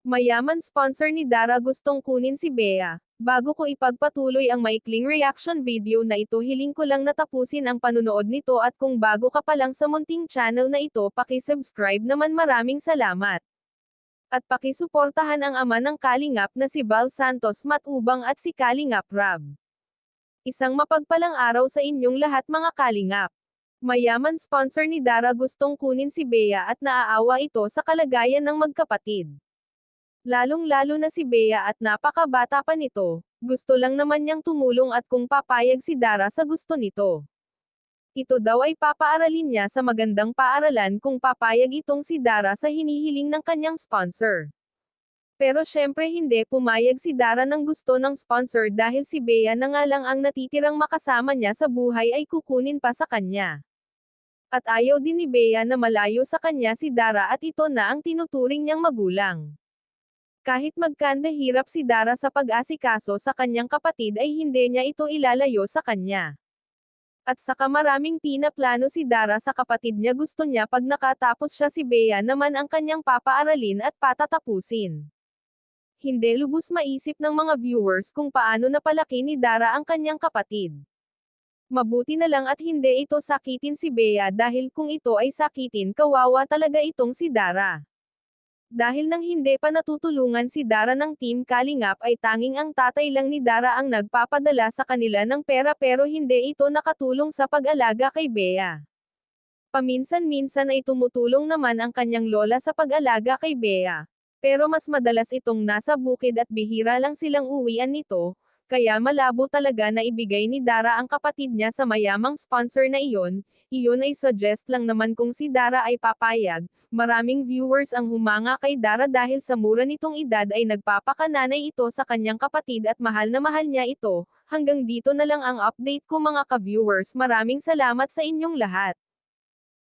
Mayaman sponsor ni Dara gustong kunin si Bea. Bago ko ipagpatuloy ang maikling reaction video na ito, hiling ko lang natapusin ang panunood nito at kung bago ka pa lang sa munting channel na ito, paki-subscribe naman, maraming salamat. At pakisuportahan ang ama ng Kalingap na si Val Santos Matubang at si Kalingap Rab. Isang mapagpalang araw sa inyong lahat mga Kalingap. Mayaman sponsor ni Dara gustong kunin si Bea at naaawa ito sa kalagayan ng magkapatid. Lalong-lalo na si Bea at napakabata pa nito, gusto lang naman niyang tumulong at kung papayag si Dara sa gusto nito. Ito daw ay papaaralin niya sa magandang paaralan kung papayag itong si Dara sa hinihiling ng kanyang sponsor. Pero syempre hindi pumayag si Dara ng gusto ng sponsor dahil si Bea na nga lang ang natitirang makasama niya sa buhay ay kukunin pa sa kanya. At ayaw din ni Bea na malayo sa kanya si Dara at ito na ang tinuturing niyang magulang. Kahit magkanda hirap si Dara sa pag-asikaso sa kanyang kapatid ay hindi niya ito ilalayo sa kanya. At saka maraming pinaplano si Dara sa kapatid niya, gusto niya pag nakatapos siya si Bea naman ang kanyang papaaralin at patatapusin. Hindi lubos maisip ng mga viewers kung paano napalaki ni Dara ang kanyang kapatid. Mabuti na lang at hindi ito sakitin si Bea dahil kung ito ay sakitin, kawawa talaga itong si Dara. Dahil nang hindi pa natutulungan si Dara ng Team Kalingap ay tanging ang tatay lang ni Dara ang nagpapadala sa kanila ng pera pero hindi ito nakatulong sa pag-alaga kay Bea. Paminsan-minsan ay tumutulong naman ang kanyang lola sa pag-alaga kay Bea. Pero mas madalas itong nasa bukid at bihira lang silang uwian nito, kaya malabo talaga na ibigay ni Dara ang kapatid niya sa mayamang sponsor na iyon ay suggest lang naman kung si Dara ay papayag. Maraming viewers ang humanga kay Dara dahil sa mura nitong edad ay nagpapakananay ito sa kanyang kapatid at mahal na mahal niya ito. Hanggang dito na lang ang update ko mga ka-viewers, maraming salamat sa inyong lahat.